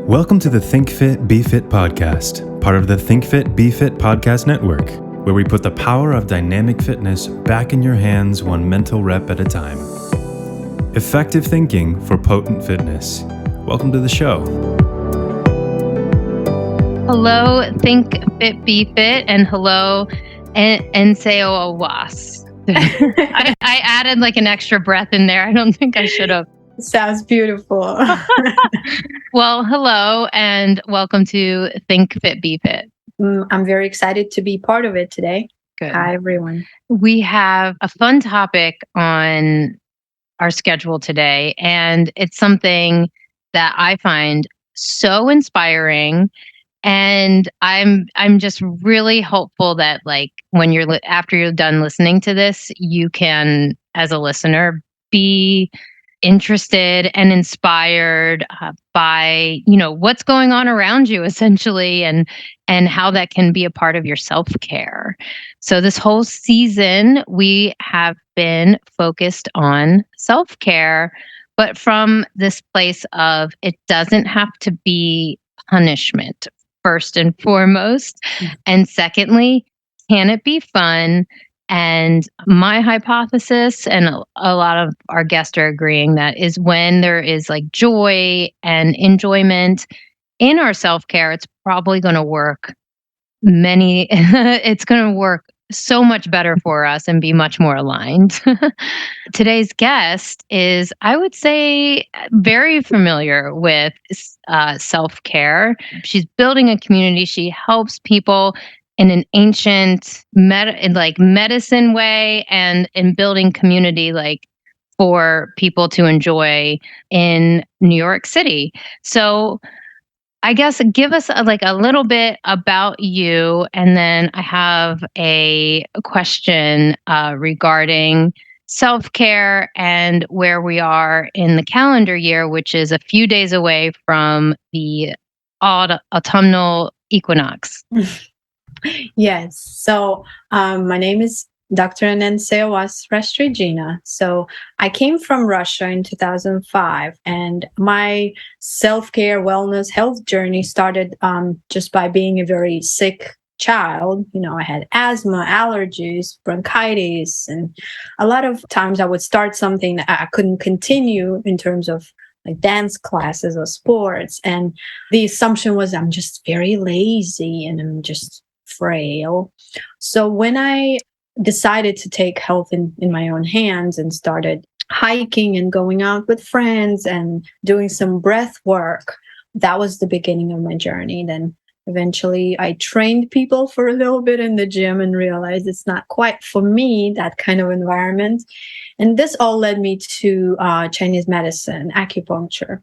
Welcome to the Think Fit, Be Fit podcast, part of the Think Fit, Be Fit podcast network, where we put the power of dynamic fitness back in your hands one mental rep at a time. Effective thinking for potent fitness. Welcome to the show. Hello, Think Fit, Be Fit, and hello, Enensaauas. I added like an extra breath in there. I don't think I should have. Sounds beautiful. Well, hello, and welcome to Think Fit, Be Fit. I'm very excited to be part of it today. Good. Hi, everyone. We have a fun topic on our schedule today, and it's something that I find so inspiring. And I'm just really hopeful that like when after you're done listening to this, you can, as a listener, be interested and inspired by what's going on around you essentially, and how that can be a part of your self-care. So this whole season we have been focused on self-care, but from this place of it doesn't have to be punishment first and foremost, and secondly, can it be fun? And my hypothesis, and a lot of our guests are agreeing, that is when there is like joy and enjoyment in our self-care, it's probably going to work it's going to work so much better for us and be much more aligned. Today's guest is, I would say, very familiar with self-care. She's building a community. She helps people in an ancient medicine way, and in building community for people to enjoy in New York City. So I guess give us a little bit about you, and then I have a question regarding self-care and where we are in the calendar year, which is a few days away from the autumnal equinox. Yes. So my name is Dr. Enensaauas Rastrygina. So I came from Russia in 2005, and my self-care, wellness, health journey started just by being a very sick child. I had asthma, allergies, bronchitis, and a lot of times I would start something that I couldn't continue in terms of like dance classes or sports. And the assumption was I'm just very lazy and I'm just frail. So when I decided to take health in my own hands and started hiking and going out with friends and doing some breath work, that was the beginning of my journey. Then eventually I trained people for a little bit in the gym and realized it's not quite for me, that kind of environment. And this all led me to Chinese medicine, acupuncture.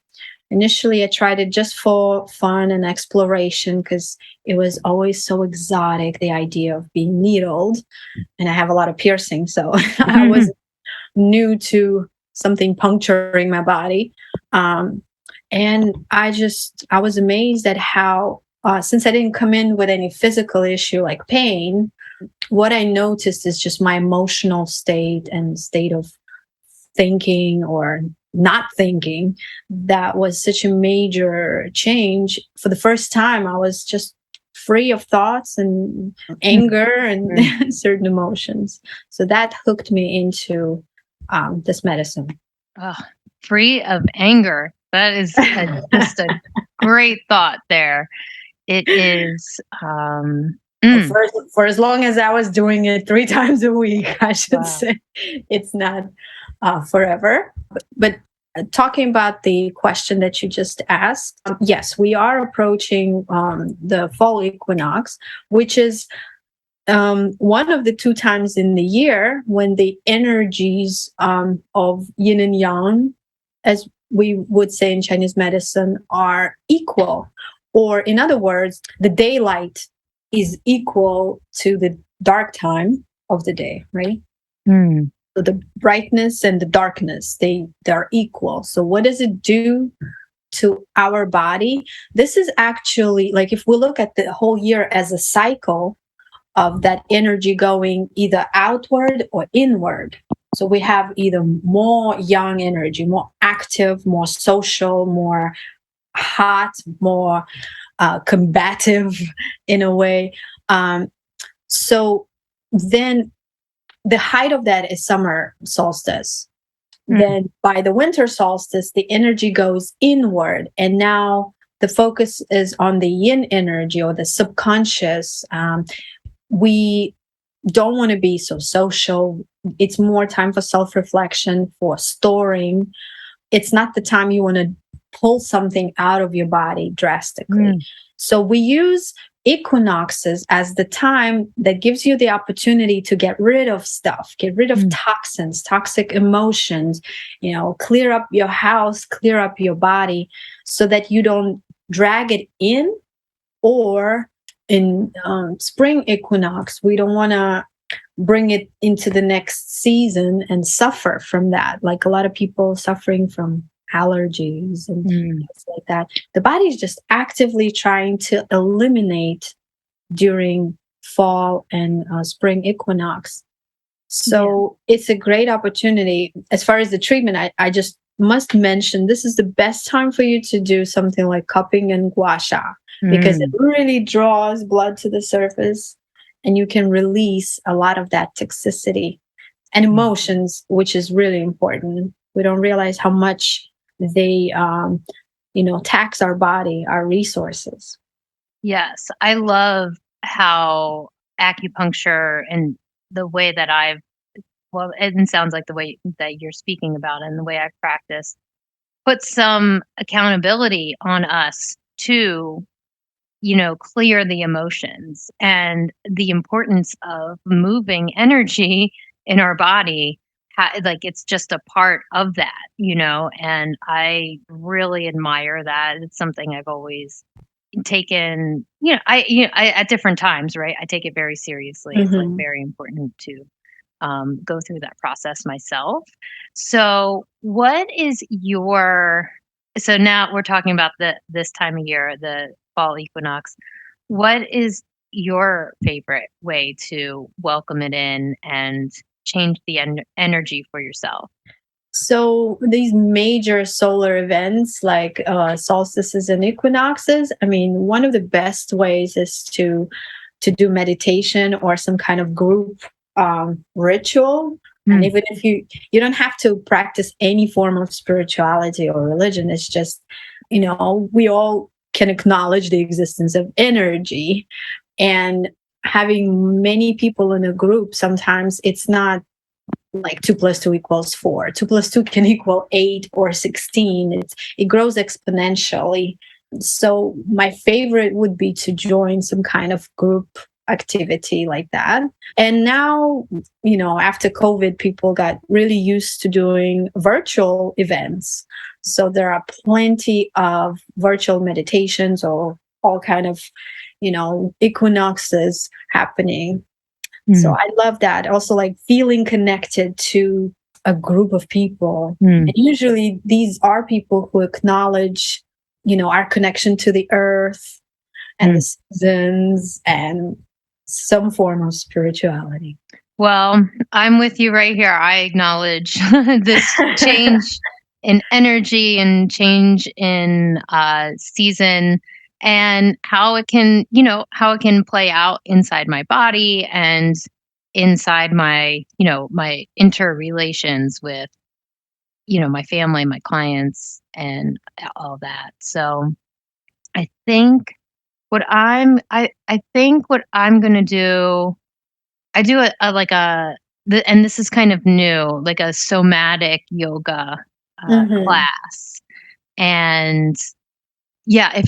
Initially, I tried it just for fun and exploration because it was always so exotic, the idea of being needled. And I have a lot of piercing, so I was new to something puncturing my body. And I was amazed at how, since I didn't come in with any physical issue like pain, what I noticed is just my emotional state and state of thinking or not thinking. That was such a major change. For the first time, I was just free of thoughts and anger and certain emotions. So that hooked me into this medicine. Free of anger. That is just a great thought there. It is. For as long as I was doing it 3 times a week, I should say. It's not forever. But talking about the question that you just asked, yes, we are approaching the fall equinox, which is one of the 2 times in the year when the energies of yin and yang, as we would say in Chinese medicine, are equal. Or in other words, the daylight is equal to the dark time of the day, right? So the brightness and the darkness, they're equal. So what does it do to our body? This is actually, like, if we look at the whole year as a cycle of that energy going either outward or inward. So we have either more yang energy, more active, more social, more hot, more combative in a way. So then the height of that is summer solstice. Then by the winter solstice, the energy goes inward. And now the focus is on the yin energy or the subconscious. We don't want to be so social. It's more time for self-reflection, for storing. It's not the time you want to pull something out of your body drastically. So we use equinoxes as the time that gives you the opportunity to get rid of stuff, get rid of toxins, toxic emotions, clear up your house, clear up your body so that you don't drag it in. Or in spring equinox, we don't want to bring it into the next season and suffer from that. Like a lot of people suffering from allergies and things like that. The body is just actively trying to eliminate during fall and spring equinox. So it's a great opportunity. As far as the treatment, I just must mention this is the best time for you to do something like cupping and gua sha, because it really draws blood to the surface and you can release a lot of that toxicity and emotions, which is really important. We don't realize how much they, tax our body, our resources. Yes, I love how acupuncture and the way that it sounds like the way that you're speaking about it and the way I've practiced, put some accountability on us to, clear the emotions and the importance of moving energy in our body. Like it's just a part of that, and I really admire that. It's something I've always taken, I at different times, right? I take it very seriously. It's like very important to go through that process myself. So so now we're talking about this time of year, the fall equinox. What is your favorite way to welcome it in and change the energy for yourself? So these major solar events like solstices and equinoxes, I mean, one of the best ways is to do meditation or some kind of group ritual. And even if you don't have to practice any form of spirituality or religion, it's just, we all can acknowledge the existence of energy. And having many people in a group, sometimes it's not like 2 + 2 = 4. 2 + 2 can equal 8 or 16. It grows exponentially. So my favorite would be to join some kind of group activity like that. And now, after COVID, people got really used to doing virtual events. So there are plenty of virtual meditations or all kind of, equinoxes happening. So I love that. Also, like feeling connected to a group of people. And usually these are people who acknowledge, our connection to the earth and the seasons and some form of spirituality. Well, I'm with you right here. I acknowledge this change in energy and change in season and how it can, play out inside my body and inside my, my interrelations with, my family, my clients, and all that. So I think I think what I'm gonna do, I do and this is kind of new, like a somatic yoga class. And yeah, I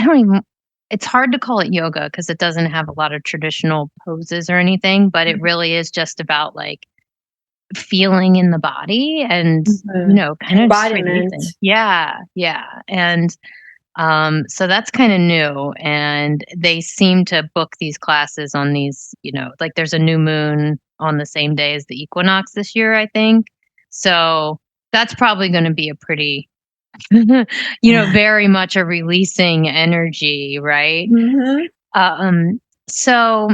don't even, it's hard to call it yoga because it doesn't have a lot of traditional poses or anything, but it really is just about like feeling in the body and, kind of just releasing. Yeah. Yeah. And so that's kind of new, and they seem to book these classes on these, like there's a new moon on the same day as the equinox this year, I think. So that's probably going to be a pretty, very much a releasing energy, right? So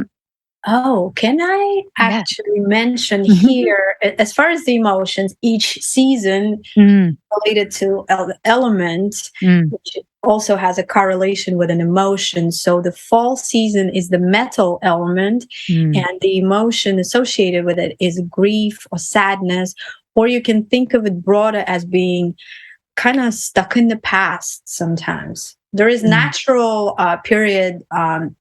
Oh, can I Yes. actually mention here, as far as the emotions, each season Mm, related to the element, mm, which also has a correlation with an emotion. So the fall season is the metal element, mm, and the emotion associated with it is grief or sadness, or you can think of it broader as being kind of stuck in the past sometimes. There is mm. natural period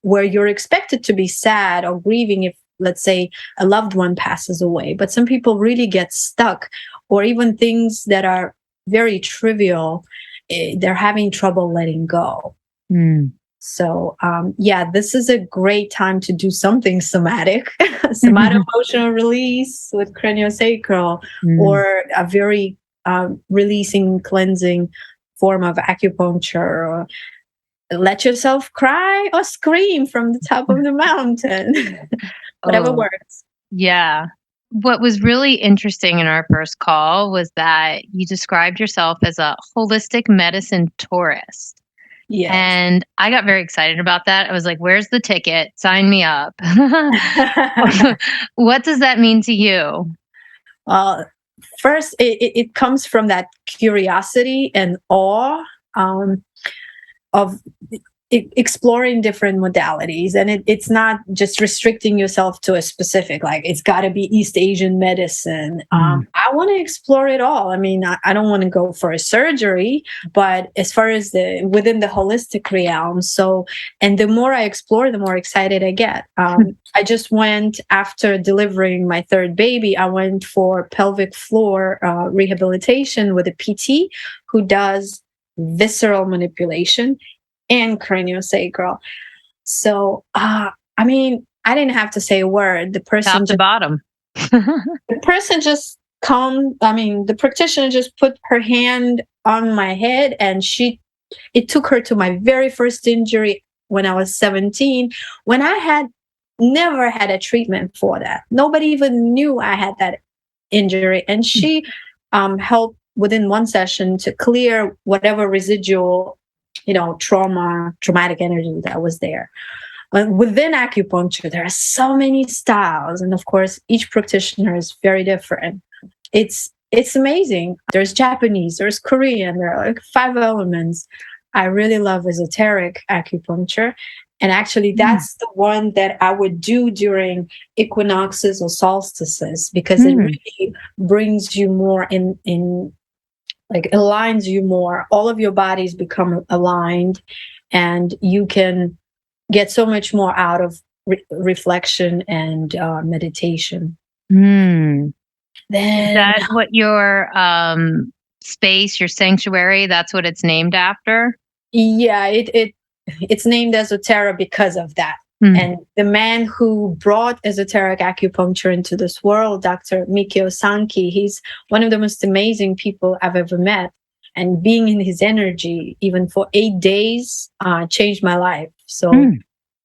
where you're expected to be sad or grieving if, let's say, a loved one passes away. But some people really get stuck, or even things that are very trivial, they're having trouble letting go. Mm. So, yeah, this is a great time to do something somatic, somatic emotional release with craniosacral, Mm. or a very releasing, cleansing form of acupuncture, or let yourself cry or scream from the top of the mountain. Whatever Oh, works. yeah. What was really interesting in our first call was that you described yourself as a holistic medicine tourist. Yes. And I got very excited about that. I was like, where's the ticket? Sign me up. What does that mean to you? uh, First, it comes from that curiosity and awe, of exploring different modalities, and it's not just restricting yourself to a specific, like it's got to be East Asian medicine. Mm. I want to explore it all. I mean, I don't want to go for a surgery, but as far as the within the holistic realm. So, and the more I explore, the more excited I get. I just went, after delivering my third baby, I went for pelvic floor rehabilitation with a PT who does visceral manipulation and craniosacral. So, I mean, I didn't have to say a word. Top to bottom. The person just calmed. I mean, the practitioner just put her hand on my head, and it took her to my very first injury when I was 17, when I had never had a treatment for that. Nobody even knew I had that injury. And she helped within one session to clear whatever residual, traumatic energy that was there. Within acupuncture, there are so many styles, and of course, each practitioner is very different. It's amazing. There's Japanese, there's Korean, there are like 5 elements. I really love esoteric acupuncture, and actually, Mm. that's the one that I would do during equinoxes or solstices, because it Mm. really brings you more in like aligns you more. All of your bodies become aligned, and you can get so much more out of reflection and meditation. Mm. Is Then, that what your space, your sanctuary, that's what it's named after? yeah, it's named esoteric because of that. Mm. And the man who brought esoteric acupuncture into this world, Dr. Mikio Sanki, he's one of the most amazing people I've ever met. And being in his energy, even for 8 days, changed my life. So Mm.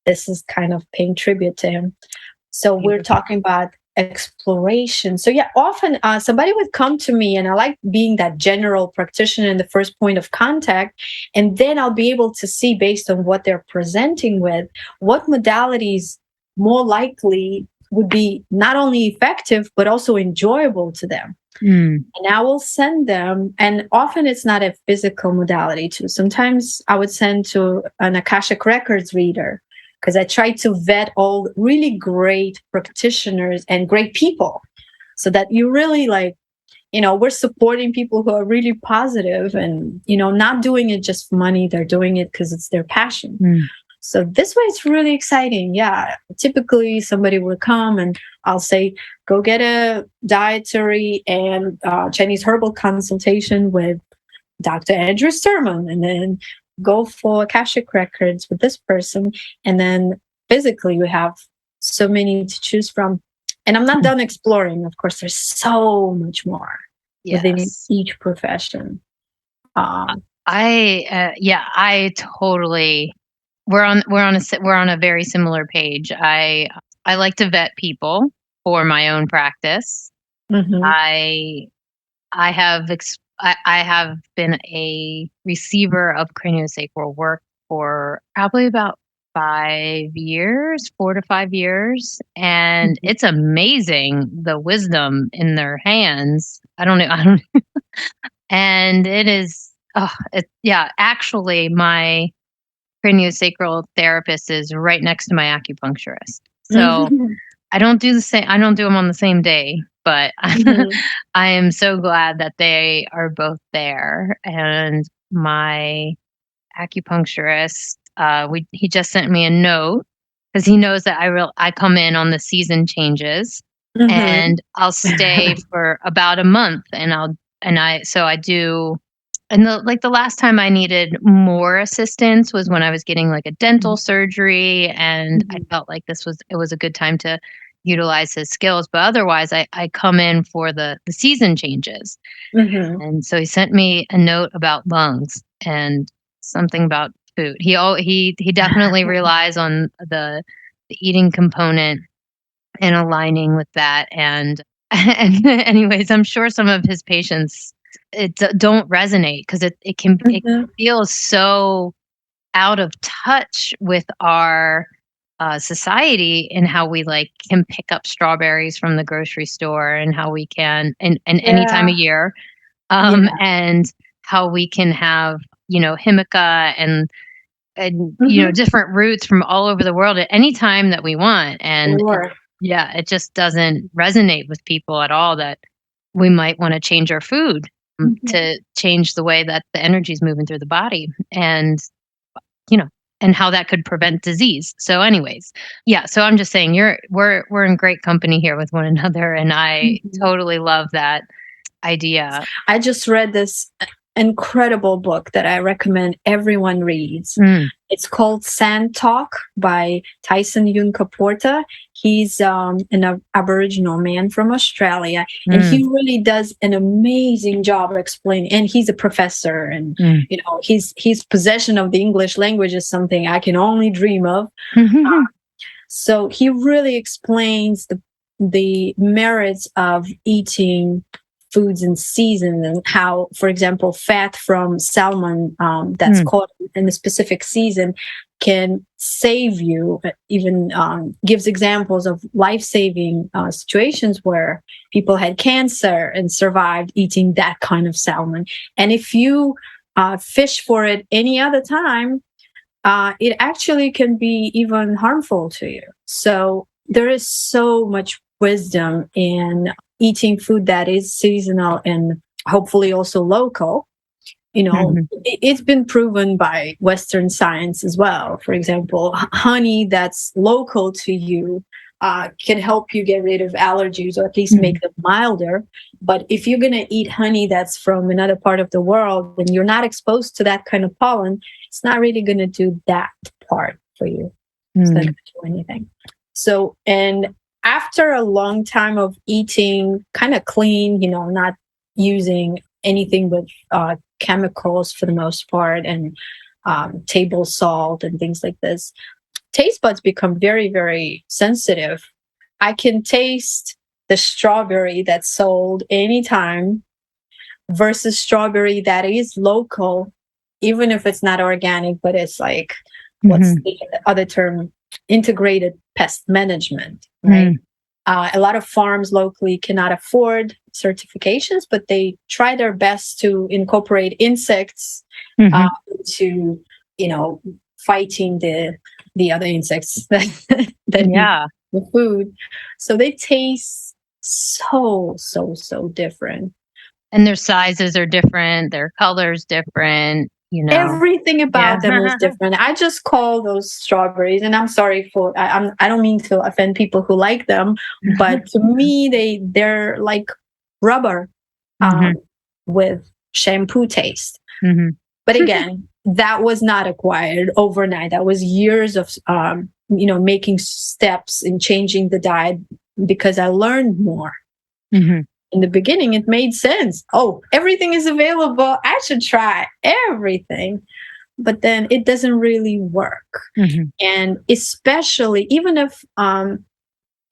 this is kind of paying tribute to him. So we're Beautiful. talking about exploration. So yeah, often somebody would come to me, and I like being that general practitioner in the first point of contact, and then I'll be able to see, based on what they're presenting with, what modalities more likely would be not only effective but also enjoyable to them. Mm. And I will send them, and often it's not a physical modality too. Sometimes I would send to an Akashic Records reader, because I try to vet all really great practitioners and great people, so that you really we're supporting people who are really positive, and, not doing it just for money. They're doing it because it's their passion. Mm. So this way it's really exciting. Yeah. Typically somebody will come, and I'll say, go get a dietary and Chinese herbal consultation with Dr. Andrew Sturman, and then go for Akashic Records with this person. And then physically we have so many to choose from. And I'm not done exploring. Of course, there's so much more within Yes. each profession. Um, I totally, we're on a very similar page. I like to vet people for my own practice. mhm. I I have been a receiver of craniosacral work for probably about 5 years, 4 to 5 years. And it's amazing the wisdom in their hands. I don't know. And it is, actually, my craniosacral therapist is right next to my acupuncturist. So Mhm. I don't do the same. I don't do them on the same day, but Mhm. I am so glad that they are both there. And my acupuncturist, he just sent me a note because he knows that I come in on the season changes, Mhm. and I'll stay for about a month, and I do. And the last time I needed more assistance was when I was getting like a dental surgery, and I Mhm. felt like it was a good time to utilize his skills. But otherwise, I come in for the season changes. Mhm. And so he sent me a note about lungs and something about food. He definitely relies on the eating component and aligning with that. And anyways, I'm sure some of his patients don't resonate because it Mhm. feels so out of touch with our society, and how we like can pick up strawberries from the grocery store, and how we can and any time Yeah. of year, Yeah. and how we can have, himica and Mhm. different roots from all over the world at any time that we want. And Sure. it just doesn't resonate with people at all that we might want to change our food, Mhm. to change the way that the energy is moving through the body. And you know and how that could prevent disease. So anyways, so I'm just saying, we're in great company here with one another, and I Mhm. totally love that idea. I just read this incredible book that I recommend everyone reads. Mm, It's called Sand Talk by Tyson Yunkaporta. He's an Aboriginal man from Australia, and mm, he really does an amazing job explaining. And he's a professor, and mm. his possession of the English language is something I can only dream of. So he really explains the merits of eating foods in season, and how, for example, fat from salmon that's Mm, caught in a specific season can save you. Even gives examples of life-saving situations where people had cancer and survived eating that kind of salmon. And if you fish for it any other time, it actually can be even harmful to you. So there is so much wisdom in eating food that is seasonal and hopefully also local. mhm, It's been proven by Western science as well. For example, honey that's local to you can help you get rid of allergies, or at least mhm, make them milder. But if you're going to eat honey that's from another part of the world and you're not exposed to that kind of pollen, it's not really going to do that part for you. It's not mm, going to do anything. So, and after a long time of eating kind of clean, not using anything with chemicals for the most part, and table salt and things like this, taste buds become very, very sensitive. I can taste the strawberry that's sold anytime versus strawberry that is local, even if it's not organic, but it's like, what's mhm, the other term? Integrated pest management, right? mm, A lot of farms locally cannot afford certifications, but they try their best to incorporate insects uh, mhm. to, fighting the other insects that eat Yeah. the food. So they taste so different. And their sizes are different, their colors different. Everything Yeah. about them is different. I just call those strawberries, and I'm sorry for I don't mean to offend people who like them, but to me they're like rubber Mhm, um, with shampoo taste. mhm, But again, that was not acquired overnight. That was years of making steps and changing the diet because I learned more. mhm, In the beginning, it made sense. Oh, everything is available. I should try everything. But then it doesn't really work. mhm, And especially, even if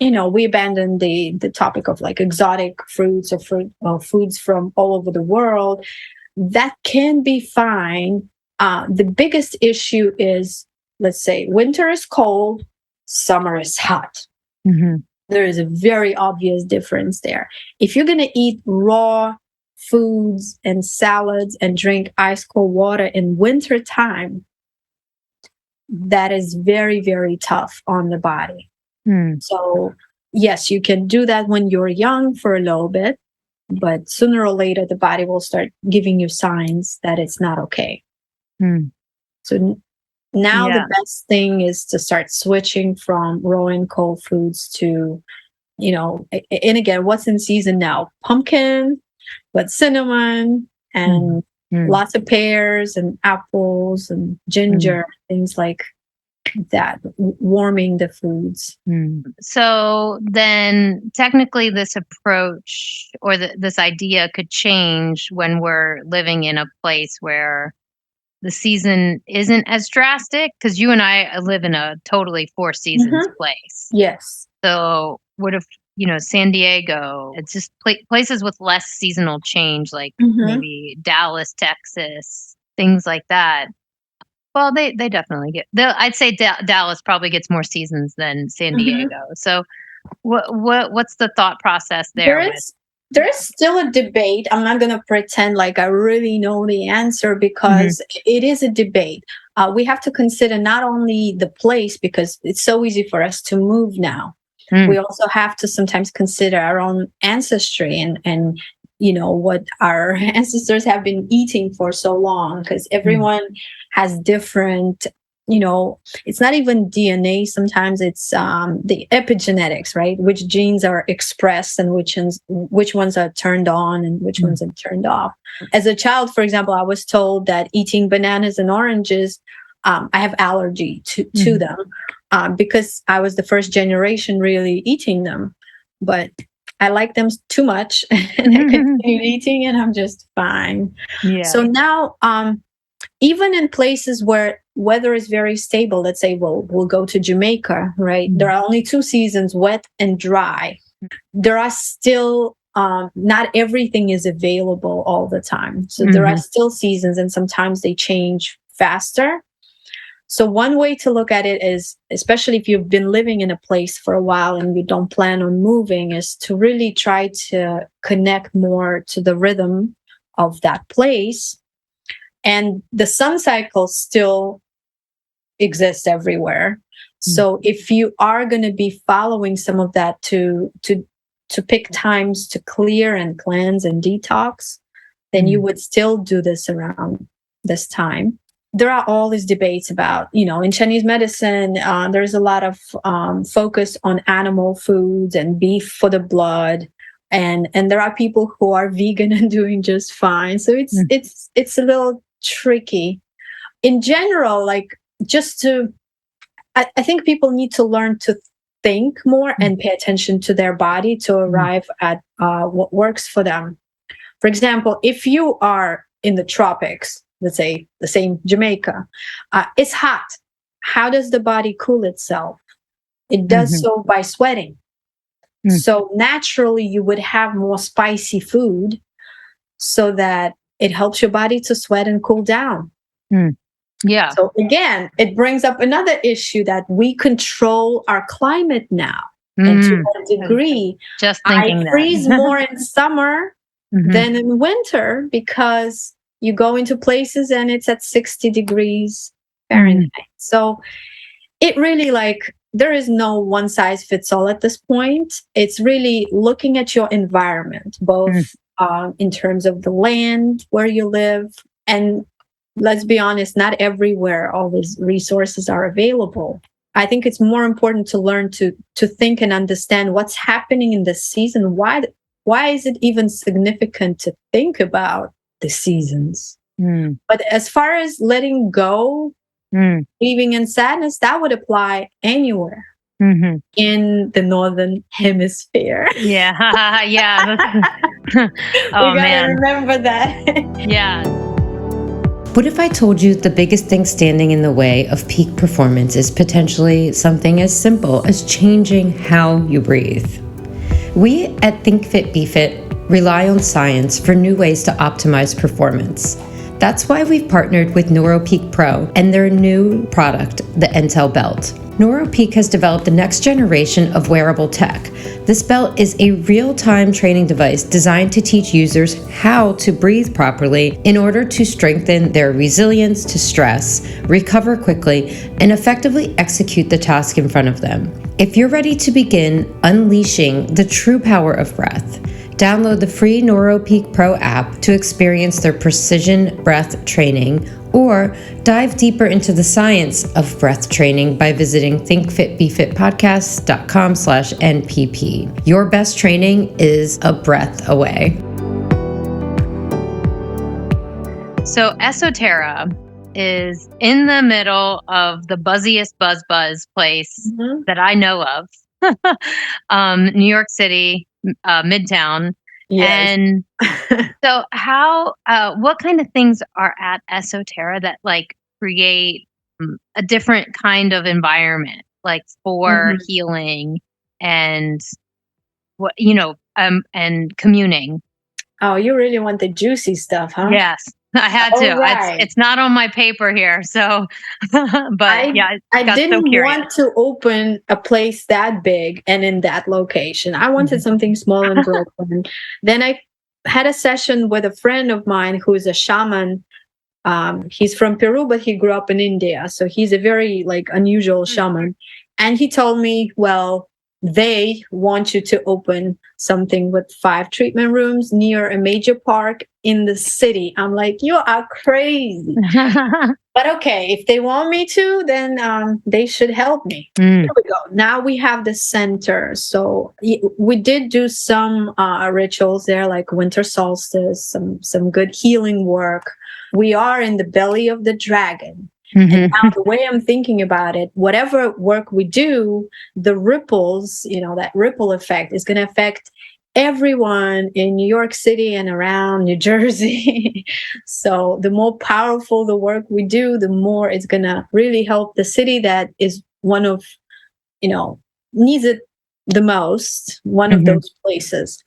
we abandon the topic of like exotic fruits or foods from all over the world, that can be fine. The biggest issue is let's say winter is cold, summer is hot. Mm-hmm. There is a very obvious difference there. If you're going to eat raw foods and salads and drink ice cold water in winter time, that is very, very tough on the body. So yes, you can do that when you're young for a little bit, but sooner or later, the body will start giving you signs that it's not okay. So now the best thing is to start switching from raw and cold foods to, and again, what's in season now? Pumpkin, but cinnamon, and lots of pears and apples and ginger, things like that, warming the foods. So then technically this approach or this idea could change when we're living in a place where the season isn't as drastic, because you and I live in a totally four seasons place. Yes. So what if, San Diego, it's just places with less seasonal change, like maybe Dallas, Texas, things like that. Well, they definitely get. I'd say Dallas probably gets more seasons than San Diego. So, what's the thought process there? There is still a debate. I'm not going to pretend like I really know the answer, because it is a debate. We have to consider not only the place, because it's so easy for us to move now. We also have to sometimes consider our own ancestry and what our ancestors have been eating for so long, because everyone has different, it's not even DNA. Sometimes it's the epigenetics, right? Which genes are expressed and which ones are turned on and which ones are turned off. As a child, for example, I was told that eating bananas and oranges, I have allergy to them because I was the first generation really eating them. But I like them too much and I continue eating and I'm just fine. Yeah. So now, even in places where weather is very stable, let's say we'll go to Jamaica, right? There are only 2 seasons, wet and dry. There are still, not everything is available all the time. So there are still seasons, and sometimes they change faster. So one way to look at it is, especially if you've been living in a place for a while and you don't plan on moving, is to really try to connect more to the rhythm of that place. And the sun cycle still exists everywhere. So if you are going to be following some of that to pick times to clear and cleanse and detox, then you would still do this around this time. There are all these debates about, in Chinese medicine, there's a lot of focus on animal foods and beef for the blood. And there are people who are vegan and doing just fine. So it's a little tricky. In general, like I think people need to learn to think more and pay attention to their body to arrive at what works for them. For example, if you are in the tropics, let's say the same Jamaica, it's hot. How does the body cool itself? It does so by sweating. So naturally you would have more spicy food so that it helps your body to sweat and cool down. Yeah. So again, it brings up another issue that we control our climate now. And to a degree, just thinking I freeze more in summer than in winter, because you go into places and it's at 60 degrees Fahrenheit. So it really, there is no one size fits all at this point. It's really looking at your environment, both in terms of the land where you live. And let's be honest, not everywhere all these resources are available. I think it's more important to learn to think and understand what's happening in this season. Why is it even significant to think about the seasons? But as far as letting go, leaving in sadness, that would apply anywhere in the Northern Hemisphere. Yeah. Yeah. We gotta remember that. Yeah. What if I told you the biggest thing standing in the way of peak performance is potentially something as simple as changing how you breathe? We at Think Fit Be Fit rely on science for new ways to optimize performance. That's why we've partnered with NeuroPeak Pro and their new product, the Entel Belt. NeuroPeak has developed the next generation of wearable tech. This belt is a real-time training device designed to teach users how to breathe properly in order to strengthen their resilience to stress, recover quickly, and effectively execute the task in front of them. If you're ready to begin unleashing the true power of breath, download the free NeuroPeak Pro app to experience their precision breath training, or dive deeper into the science of breath training by visiting thinkfitbefitpodcast.com/NPP. Your best training is a breath away. So Esoterra is in the middle of the buzziest buzz place that I know of. New York City, Midtown. Yes. And so what kind of things are at Esoterra that like create a different kind of environment, like for healing and and communing? Oh, you really want the juicy stuff, huh? Yes, I had to. All right. It's not on my paper here, so but yeah, I got so didn't curious. want to open a place that big and in that location. I wanted something small in Brooklyn. Then I had a session with a friend of mine who is a shaman. He's from Peru, but he grew up in India. So he's a very like unusual shaman. And he told me, well, they want you to open something with 5 treatment rooms near a major park in the city. I'm like, you are crazy. But okay, if they want me to, then they should help me. Here we go. Now we have the center. So we did do some rituals there, like winter solstice, some good healing work. We are in the belly of the dragon. And now the way I'm thinking about it, whatever work we do, the ripples, that ripple effect is going to affect everyone in New York City and around New Jersey. So the more powerful the work we do, the more it's going to really help the city that is one of, needs it the most, one of those places.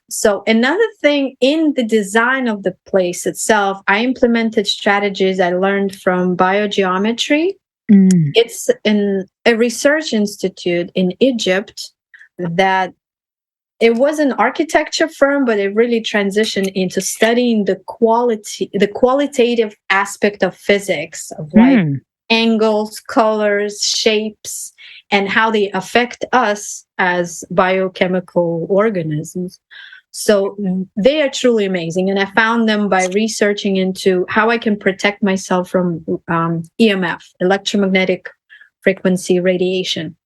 So another thing in the design of the place itself, I implemented strategies I learned from biogeometry. It's in a research institute in Egypt that it was an architecture firm, but it really transitioned into studying the qualitative aspect of physics, of like angles, colors, shapes, and how they affect us as biochemical organisms. So they are truly amazing. And I found them by researching into how I can protect myself from EMF, electromagnetic frequency radiation.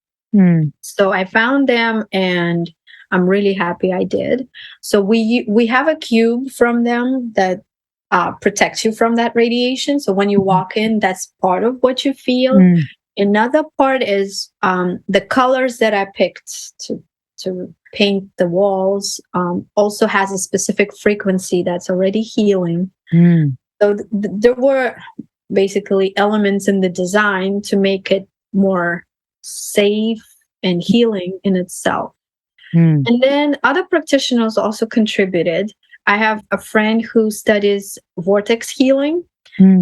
So I found them and I'm really happy I did. So we have a cube from them that protects you from that radiation. So when you walk in, that's part of what you feel. Another part is the colors that I picked to paint the walls also has a specific frequency that's already healing. So there were basically elements in the design to make it more safe and healing in itself. And then other practitioners also contributed. I have a friend who studies vortex healing.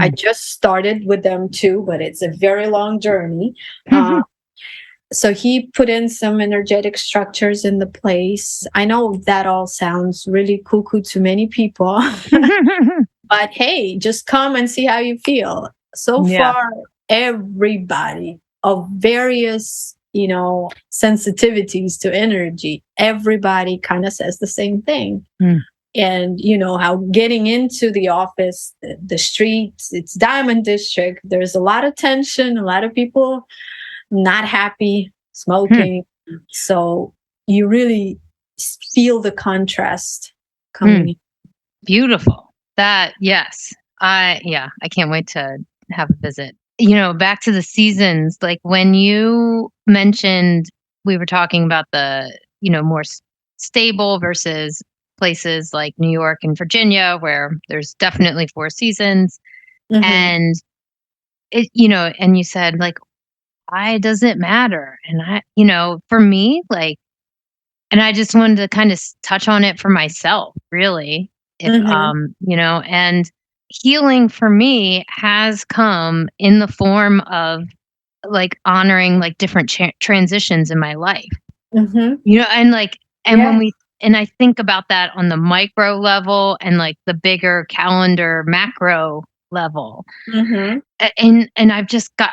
I just started with them too, but it's a very long journey. So he put in some energetic structures in the place. I know that all sounds really cuckoo to many people, but hey, just come and see how you feel. So far, everybody of various, sensitivities to energy, everybody kind of says the same thing. And how getting into the office, the streets, it's Diamond District. There's a lot of tension, a lot of people not happy, smoking. So you really feel the contrast coming. Beautiful. Yes. I can't wait to have a visit. Back to the seasons, like when you mentioned, we were talking about the, more stable versus places like New York and Virginia, where there's definitely 4 seasons. And it, and you said like, why does it matter? And for me, like, and I just wanted to kind of touch on it for myself, really. If, and healing for me has come in the form of like honoring like different transitions in my life. Mm-hmm. And like, and Yeah. when we, and I think about that on the micro level and like the bigger calendar macro level. Mm-hmm. And I've just got,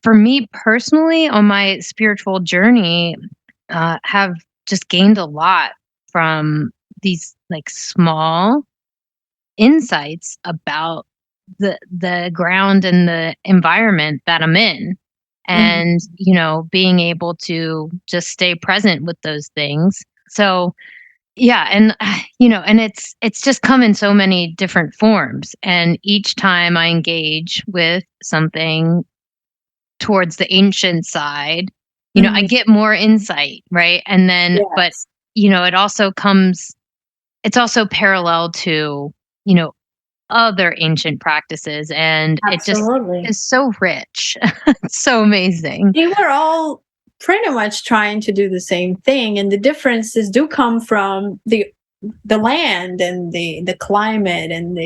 for me personally on my spiritual journey, have just gained a lot from these like small insights about the ground and the environment that I'm in. And, being able to just stay present with those things. So, yeah, and and it's just come in so many different forms. And each time I engage with something towards the ancient side, I Mm-hmm. get more insight, right? And then, but Yes. it's also parallel to, you know, other ancient practices, and it just Absolutely. is so rich. It's so amazing. They were all pretty much trying to do the same thing, and the differences do come from the land and the climate and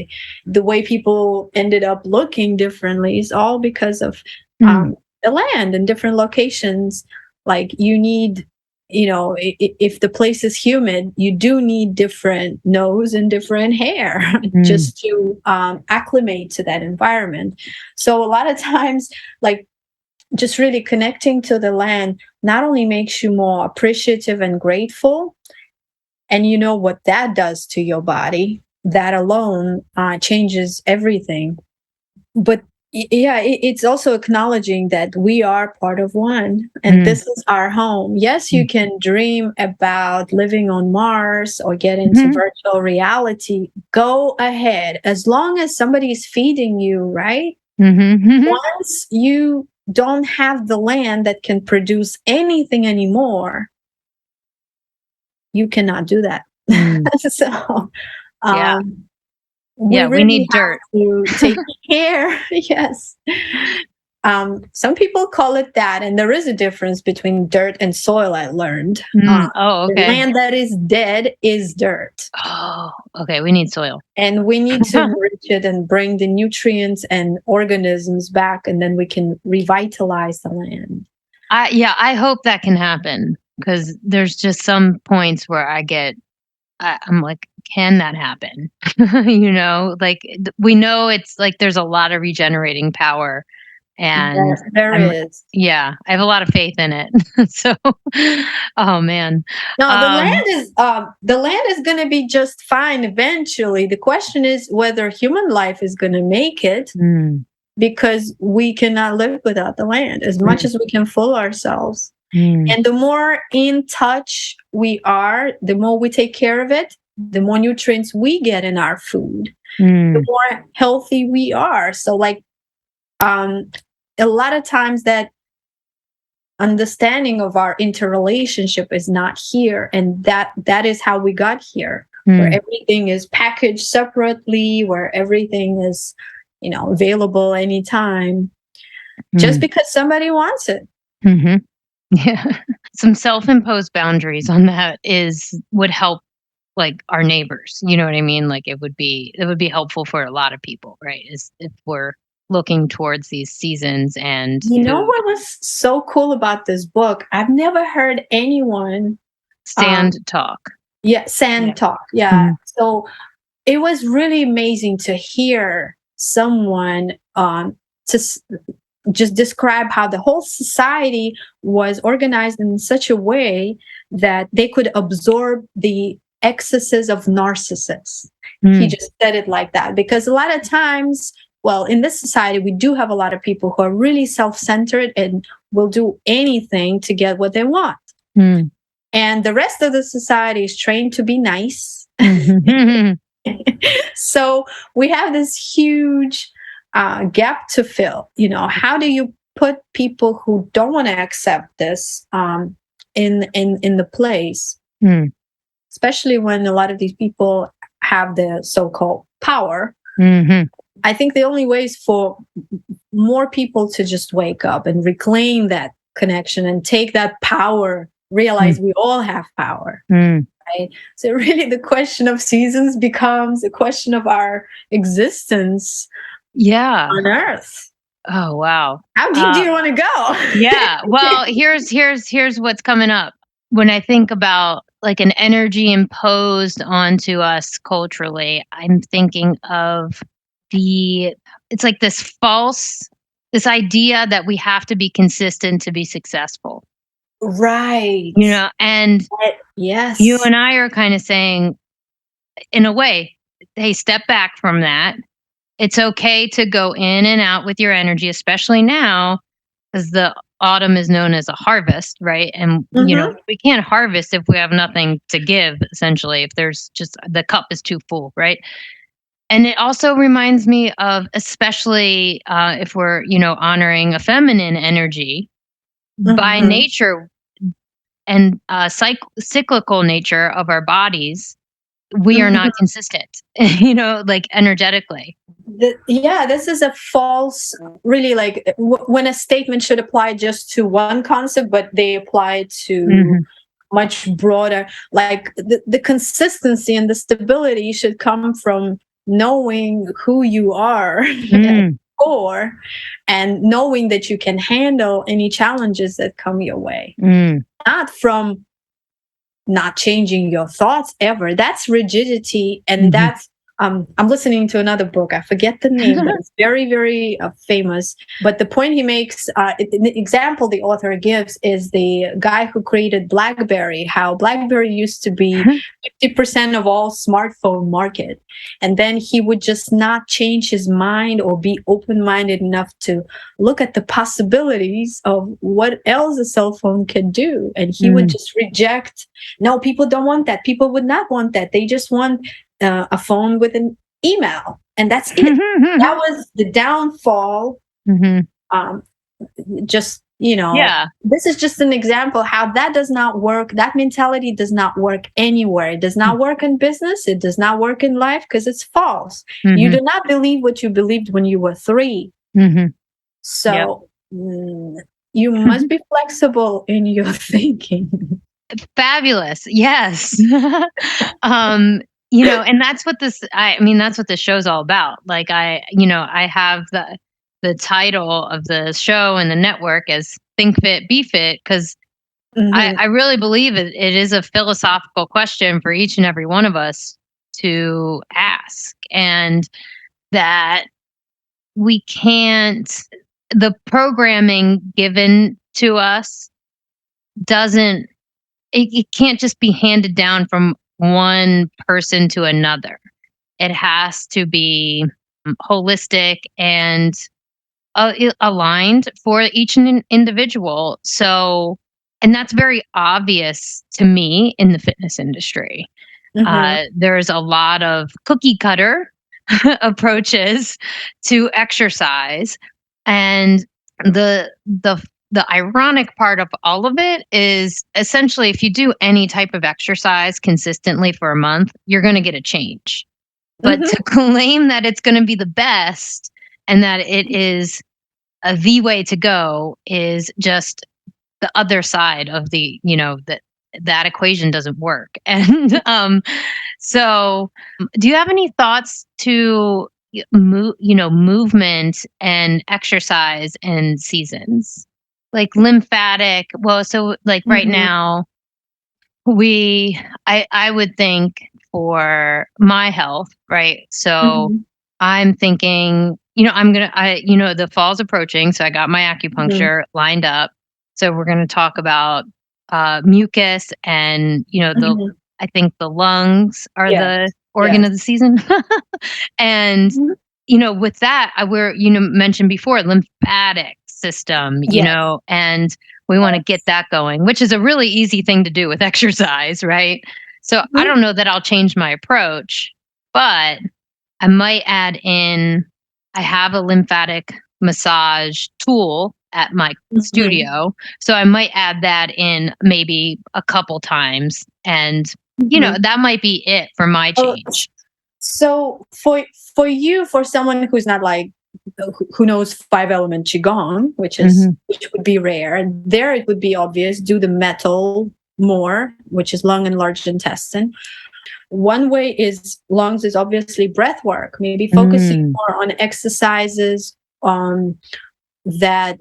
the way people ended up looking differently is all because of the land and different locations. Like you need, if the place is humid, you do need different nose and different hair just to acclimate to that environment. So a lot of times, like, just really connecting to the land not only makes you more appreciative and grateful, and you know what that does to your body, that alone changes everything. But yeah, it's also acknowledging that we are part of one and this is our home. Yes, you can dream about living on Mars or get into virtual reality. Go ahead, as long as somebody's feeding you, right? Once you don't have the land that can produce anything anymore, you cannot do that. So, Yeah. we We really need have dirt. to take care. Yes. Some people call it that, and there is a difference between dirt and soil, I learned. Oh, okay. The land that is dead is dirt. Oh, okay. We need soil. And we need to enrich it and bring the nutrients and organisms back, and then we can revitalize the land. I hope that can happen, because there's just some points where I'm like, can that happen? Like we know it's like there's a lot of regenerating power, and There is. I have a lot of faith in it. So, oh man. No, the land is going to be just fine eventually. The question is whether human life is going to make it, because we cannot live without the land as much as we can fool ourselves. And the more in touch we are, the more we take care of it, the more nutrients we get in our food, the more healthy we are. So like, a lot of times that understanding of our interrelationship is not here, and that is how we got here, where everything is packaged separately, where everything is, available anytime, just because somebody wants it. Yeah. Some self-imposed boundaries on that would help, like our neighbors. You know what I mean? Like it would be helpful for a lot of people, right? Is if we're looking towards these seasons and You know what was so cool about this book? I've never heard anyone talk. Yeah, sand talk. Yeah. So it was really amazing to hear someone just describe how the whole society was organized in such a way that they could absorb the excesses of narcissists. He just said it like that, because a lot of times, well, in this society, we do have a lot of people who are really self-centered and will do anything to get what they want. And the rest of the society is trained to be nice. So we have this huge gap to fill. How do you put people who don't want to accept this in the place, especially when a lot of these people have the so-called power? I think the only way is for more people to just wake up and reclaim that connection and take that power, realize we all have power. Right. So really the question of seasons becomes a question of our existence Yeah. on Earth. Oh, wow. How deep do you want to go? Yeah. Well, here's what's coming up. When I think about like an energy imposed onto us culturally, I'm thinking of it's like this idea that we have to be consistent to be successful. Right. And you Yes. and I are kind of saying, in a way, hey, step back from that. It's okay to go in and out with your energy, especially now, because the autumn is known as a harvest, right? And Mm-hmm. we can't harvest if we have nothing to give, essentially, if there's just the cup is too full, right? And it also reminds me of, especially if we're honoring a feminine energy, by Mm-hmm. nature and cyclical nature of our bodies, we are Mm-hmm. not consistent, like energetically. Yeah, this is a false, really, like when a statement should apply just to one concept, but they apply to Hmm. much broader. Like the consistency and the stability should come from knowing who you are at Mm. core, and knowing that you can handle any challenges that come your way, Mm. not from not changing your thoughts ever. That's rigidity, and Hmm. that's I'm listening to another book. I forget the name, but it's very, very famous. But the point he makes, the example the author gives, is the guy who created BlackBerry. How BlackBerry used to be 50% of all smartphone market, and then he would just not change his mind or be open-minded enough to look at the possibilities of what else a cell phone can do, and he would Mm. just reject. No, people don't want that. People would not want that. They just want a phone with an email, and that's it. That was the downfall. Hmm. Um, just Yeah. this is just an example how that does not work. That mentality does not work anywhere. It does not work in business. It does not work in life, because it's false. You Hmm. do not believe what you believed when you were 3. Hmm. Yep. So you must be flexible in your thinking. Fabulous. Yes. um, and that's what that's what this show's all about. Like I have the title of the show and the network as Think Fit, Be Fit, because I Mhm. really believe it is a philosophical question for each and every one of us to ask. And that we can't, the programming given to us doesn't, it can't just be handed down from one person to another. It has to be holistic and aligned for each individual. So, and that's very obvious to me in the fitness industry. Mhm. There's a lot of cookie cutter approaches to exercise, and the ironic part of all of it is, essentially, if you do any type of exercise consistently for a month, you're going to get a change. But Mhm. to claim that it's going to be the best and that it is the way to go is just the other side of that equation doesn't work. And so, do you have any thoughts to movement and exercise and seasons, like lymphatic? Well, so like right Mhm. now, I would think for my health, right? So Mhm. I'm thinking, the fall's approaching, so I got my Mhm. acupuncture lined up. So we're going to talk about mucus and, Mhm. I think the lungs are Yes. the organ Yes. of the season. And, Mhm. with that, we're, mentioned before, lymphatic system, Yes. and we want to get Yes. that going, which is a really easy thing to do with exercise, right? So I Mhm. don't know that I'll change my approach, but I might add in, I have a lymphatic massage tool at my Mhm. studio. So I might add that in maybe a couple times. And, Mhm. that might be it for my Oh, change. so for you, for someone who's not like who knows 5 element qigong, which Hmm. would be rare, there it would be obvious. Do the metal more, which is lung and large intestine. One way is lungs is obviously breath work, maybe focusing more on exercises that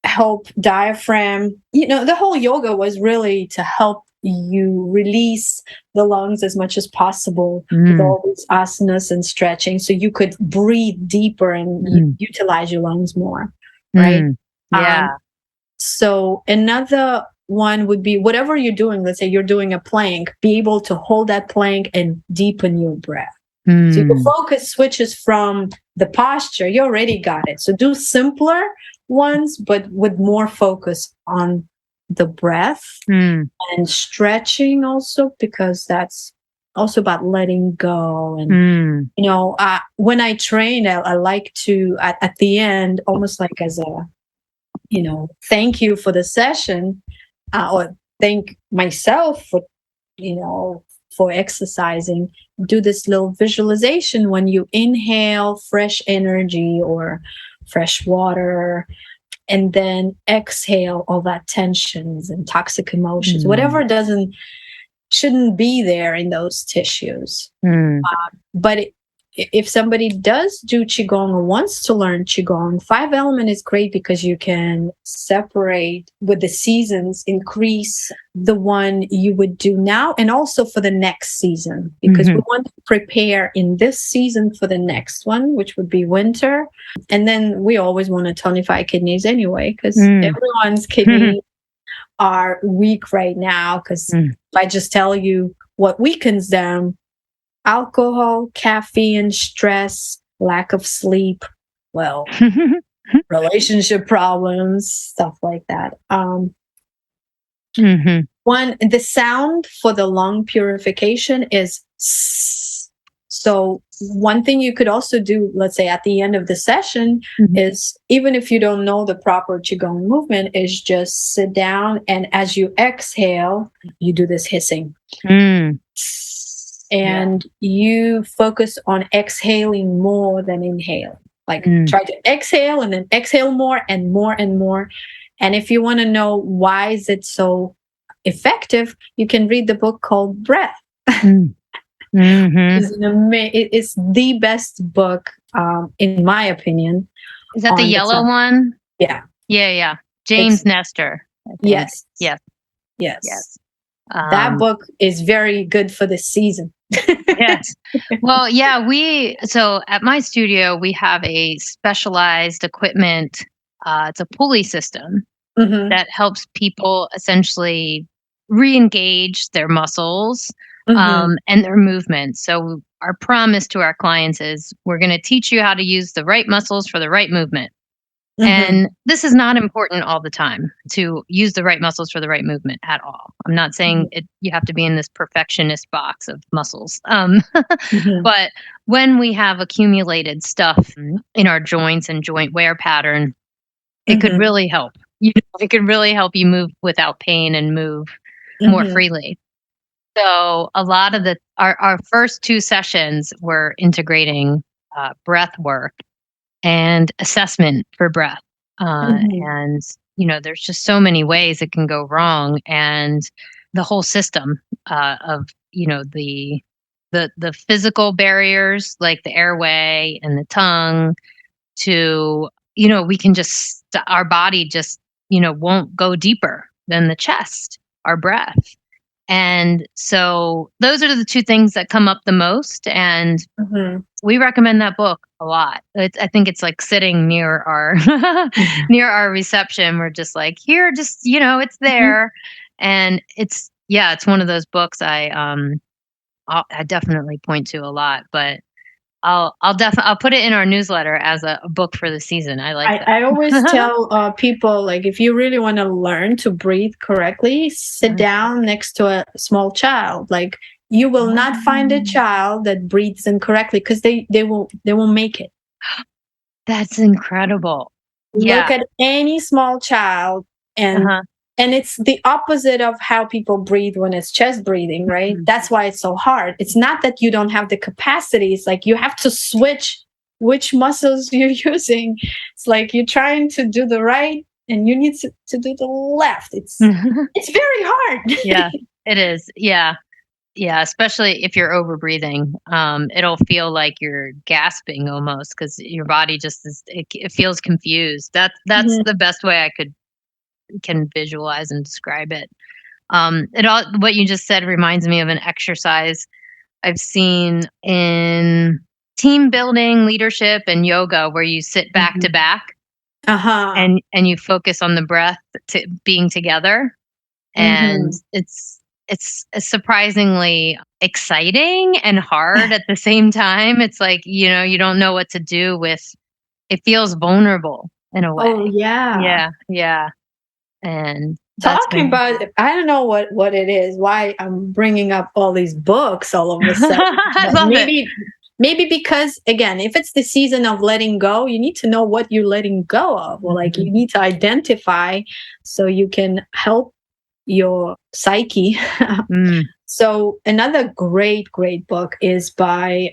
help diaphragm. The whole yoga was really to help you release the lungs as much as possible with all these asanas and stretching, so you could breathe deeper and utilize your lungs more, right? Yeah. So another one would be whatever you're doing. Let's say you're doing a plank, be able to hold that plank and deepen your breath. So your focus switches from the posture. You already got it. So do simpler ones, but with more focus on the breath and stretching also, because that's also about letting go. And, when I train, I like to, at the end, almost like as a, thank you for the session, or thank myself for exercising, do this little visualization when you inhale fresh energy or fresh water, and then exhale all that tensions and toxic emotions, whatever shouldn't be there in those tissues. But if somebody does do Qigong or wants to learn Qigong, 5 element is great because you can separate with the seasons, increase the one you would do now and also for the next season, because we want to prepare in this season for the next one, which would be winter. And then we always want to tonify kidneys anyway, because everyone's kidneys are weak right now. Because if I just tell you what weakens them: alcohol, caffeine, stress, lack of sleep, relationship problems, stuff like that. The sound for the lung purification is S. So one thing you could also do, let's say at the end of the session, is, even if you don't know the proper Qigong movement, is just sit down, and as you exhale, you do this hissing. And you focus on exhaling more than inhaling. Like try to exhale and then exhale more and more and more. And if you want to know why is it so effective, you can read the book called Breath. It's the best book, in my opinion. Is that the yellow one? Yeah. James Nestor. Yes. That book is very good for this season. Yes. Well, so at my studio, we have a specialized equipment. It's a pulley system that helps people essentially re-engage their muscles and their movement. So our promise to our clients is we're going to teach you how to use the right muscles for the right movement. And this is not important all the time, to use the right muscles for the right movement at all. I'm not saying you have to be in this perfectionist box of muscles. But when we have accumulated stuff in our joints and joint wear pattern, it could really help. It could really help you move without pain and move more freely. So a lot of our first 2 sessions were integrating breath work and assessment for breath. And, there's just so many ways it can go wrong. And the whole system of, the physical barriers, like the airway and the tongue, to, we can just, our body just, won't go deeper than the chest, our breath. And so those are the 2 things that come up the most. And we recommend that book a lot. I think it's like sitting near our near our reception. We're just like, here, just, it's there. And it's one of those books I definitely point to a lot, but I'll put it in our newsletter as a book for the season. I like that. I always tell people, like, if you really want to learn to breathe correctly, sit down next to a small child. Like, you will not find a child that breathes incorrectly, because they won't make it. That's incredible. Look at any small child, and it's the opposite of how people breathe when it's chest breathing, right? That's why it's so hard. It's not that you don't have the capacity. It's like you have to switch which muscles you're using. It's like you're trying to do the right and you need to do the left. It's very hard. Yeah, it is. Yeah. Yeah, especially if you're over breathing. It'll feel like you're gasping almost because your body just it feels confused. That's Mhm. the best way I can visualize and describe it. It all what you just said reminds me of an exercise I've seen in team building, leadership, and yoga where you sit back to Mhm. back Uh-huh. and you focus on the breath to being together. And Mhm. it's surprisingly exciting and hard at the same time. It's like, you don't know what to do with it. Feels vulnerable in a Oh, way. yeah. Yeah, yeah. And that's Talking been about, I don't know what it is, why I'm bringing up all these books all of a sudden, I but love it. maybe because, again, if it's the season of letting go, you need to know what you're letting go of, or like you need to identify so you can help your psyche. Mm, So another great book is by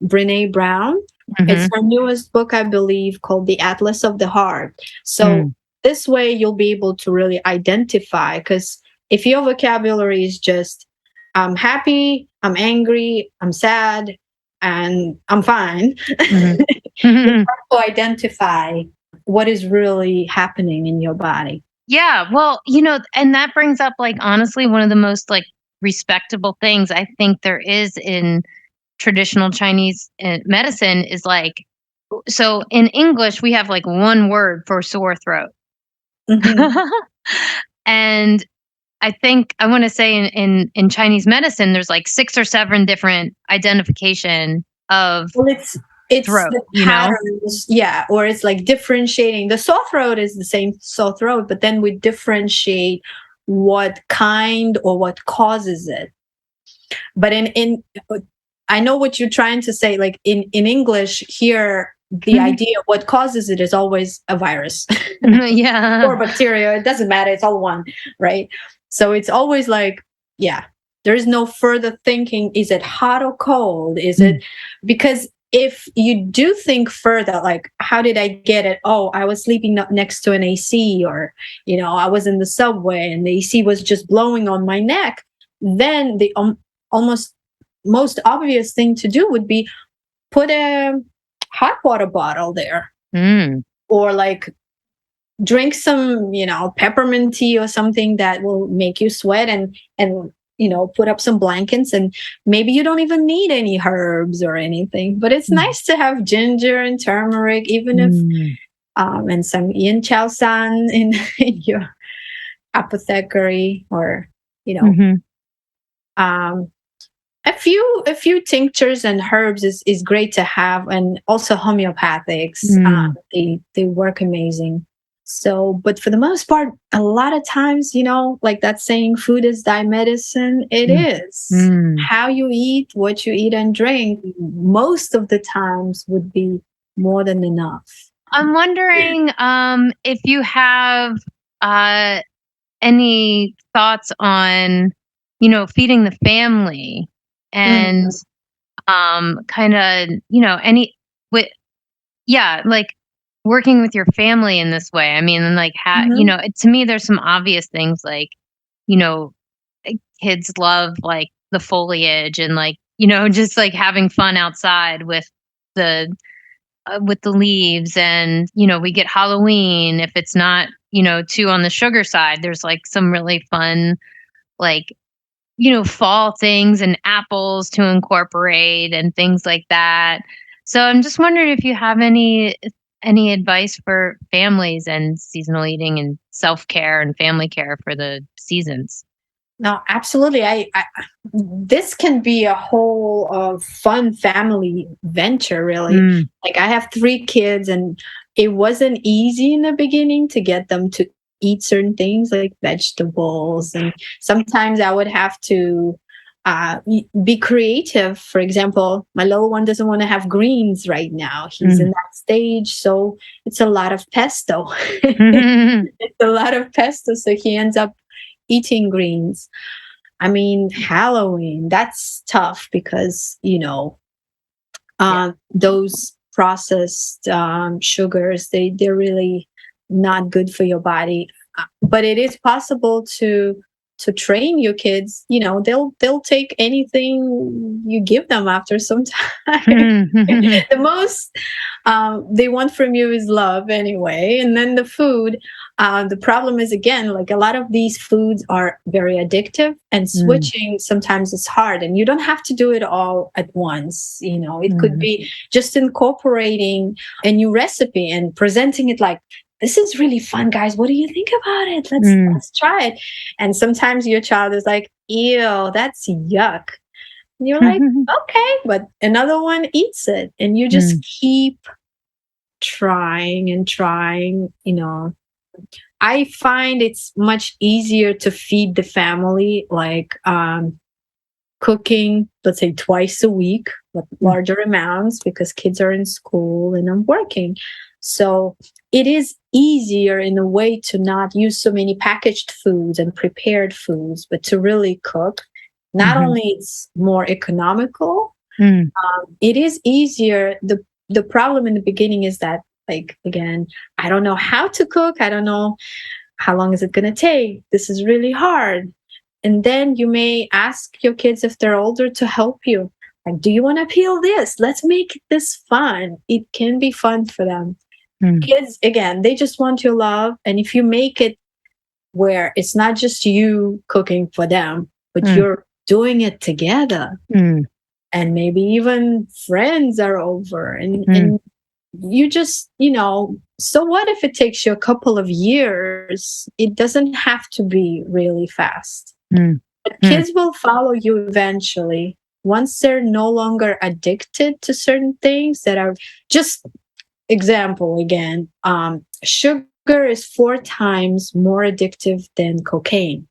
Brene Brown. It's mhm, her newest book, I believe, called The Atlas of the Heart. So mm, this way you'll be able to really identify, because if your vocabulary is just I'm happy, I'm angry, I'm sad, and I'm fine, mhm, it's mhm. hard to identify what is really happening in your body. Yeah, well, and that brings up like honestly one of the most like respectable things I think there is in traditional Chinese medicine is like so in English we have like one word for sore throat. Mhm. And I think I want to say in Chinese medicine there's like six or seven different identification of Well, it's throat, the patterns, yeah, or it's like differentiating. The sore throat is the same sore throat, but then we differentiate what kind or what causes it. But in I know what you're trying to say. Like in English here, the idea of what causes it is always a virus Yeah. or bacteria. It doesn't matter. It's all one, right? So it's always like, yeah, there is no further thinking. Is it hot or cold? Is it because if you do think further, like, how did I get it? Oh, I was sleeping up next to an AC, or, I was in the subway and the AC was just blowing on my neck. Then the almost most obvious thing to do would be put a hot water bottle there, Mm. or like drink some, peppermint tea or something that will make you sweat, and put up some blankets, and maybe you don't even need any herbs or anything, but it's nice to have ginger and turmeric, even if Mm. and some yin chow san in your apothecary, or Mhm. um a few tinctures and herbs is great to have, and also homeopathics. Mm. They work amazing. So, but for the most part, a lot of times, like that saying, "Food is thy medicine." It Mm. is. Mm. How you eat, what you eat and drink, most of the times would be more than enough. I'm wondering if you have uh, any thoughts on, feeding the family and Mhm. kind of, any with yeah, like working with your family in this way. I mean, and like Mhm. to me there's some obvious things like, you know, kids love like the foliage and like, just like having fun outside the with the leaves. And we get Halloween if it's not too on the sugar side. There's like some really fun like fall things and apples to incorporate and things like that. So I'm just wondering if you have any advice for families and seasonal eating and self-care and family care for the seasons. No, absolutely. This can be a whole fun family venture, really. Mm, Like, I have 3 kids, and it wasn't easy in the beginning to get them to eat certain things like vegetables, and sometimes I would have to be creative. For example, my little one doesn't want to have greens right now. He's in mm. that stage, so it's a lot of pesto. Mhm. It's a lot of pesto, so he ends up eating greens. I mean, Halloween, that's tough because, Yeah. those processed sugars, they're really not good for your body. But it is possible to train your kids. They'll take anything you give them after some time. The most they want from you is love anyway. And then the food, the problem is, again, like, a lot of these foods are very addictive, and switching sometimes is hard, and you don't have to do it all at once. It could be just incorporating a new recipe and presenting it like, this is really fun, guys. What do you think about it? Let's try it. And sometimes your child is like, ew, that's yuck. And you're like, okay, but another one eats it, and you just keep trying and trying. I find it's much easier to feed the family, like cooking, let's say twice a week, with larger amounts, because kids are in school and I'm working. So it is easier in a way to not use so many packaged foods and prepared foods, but to really cook. Not only it's more economical, it is easier. The problem in the beginning is that, like, again, I don't know how to cook. I don't know how long is it going to take. This is really hard. And then you may ask your kids, if they're older, to help you. Like, do you want to peel this? Let's make this fun. It can be fun for them. Kids, again, they just want your love. And if you make it where it's not just you cooking for them, but you're doing it together, and maybe even friends are over, and you just, so what if it takes you a couple of years? It doesn't have to be really fast. But kids will follow you eventually once they're no longer addicted to certain things that are just, example again, sugar is 4 times more addictive than cocaine.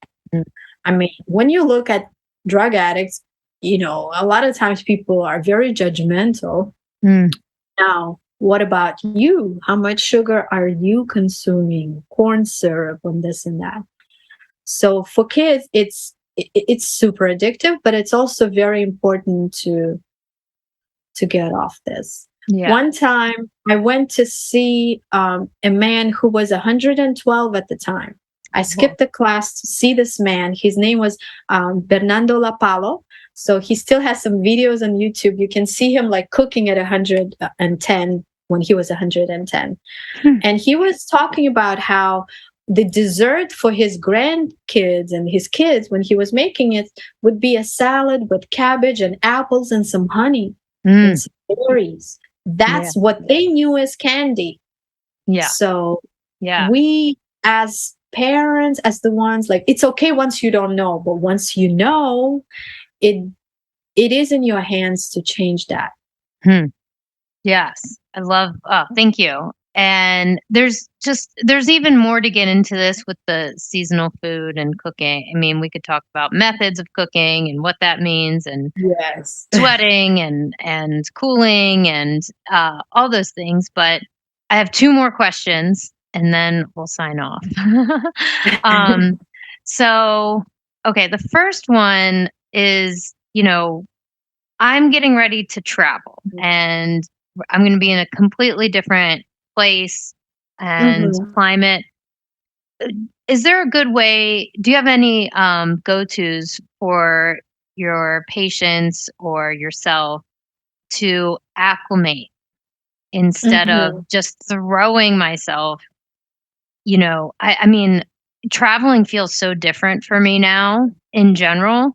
I mean, when you look at drug addicts, a lot of times people are very judgmental. Now, what about you? How much sugar are you consuming? Corn syrup and this and that. So for kids, it's super addictive, but it's also very important to get off this. Yeah. One time I went to see a man who was 112 at the time. I skipped the class to see this man. His name was Bernardo Lapalo. So he still has some videos on YouTube. You can see him like cooking at 110 when he was 110. And he was talking about how the dessert for his grandkids and his kids, when he was making it, would be a salad with cabbage and apples and some honey and some berries. That's what they knew as candy. Yeah. So we as parents, as the ones, like, it's okay once you don't know, but once you know, it is in your hands to change that. Yes. I love, thank you. And there's even more to get into this with the seasonal food and cooking. I mean, we could talk about methods of cooking and what that means, and sweating and cooling and all those things. But I have 2 more questions and then we'll sign off. So, okay, the first one is, I'm getting ready to travel, and I'm going to be in a completely different place and climate. Is there a good way? Do you have any go-tos for your patients or yourself to acclimate instead of just throwing myself? I mean, traveling feels so different for me now in general.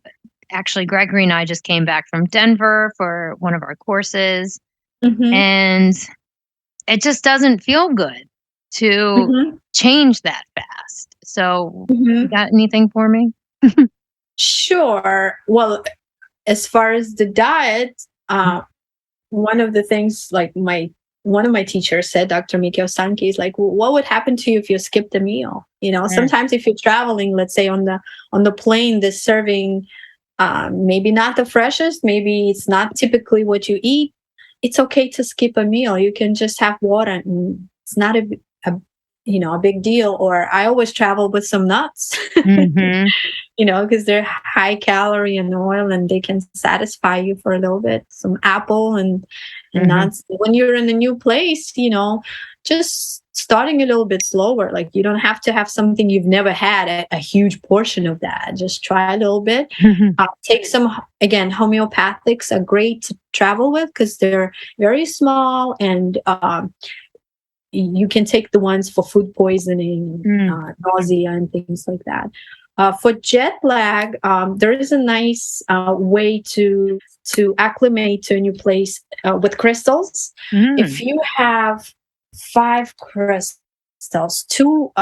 Actually, Gregory and I just came back from Denver for one of our courses. And it just doesn't feel good to change that fast. So you got anything for me? Sure. Well, as far as the diet, one of the things, like, one of my teachers said, Dr. Mikio Sanki, is like, what would happen to you if you skipped a meal? Sometimes if you're traveling, let's say on the plane, they're serving maybe not the freshest, maybe it's not typically what you eat. It's okay to skip a meal. You can just have water, and it's not a big deal. Or I always travel with some nuts, because they're high calorie and oil, and they can satisfy you for a little bit. Some apple and nuts. When you're in a new place, just starting a little bit slower. Like you don't have to have something you've never had, a huge portion of that. Just try a little bit. Take some, again, homeopathics are great to travel with because they're very small, and you can take the ones for food poisoning, nausea, and things like that. For jet lag, there is a nice way to acclimate to a new place with crystals. If you have 5 crystals, 2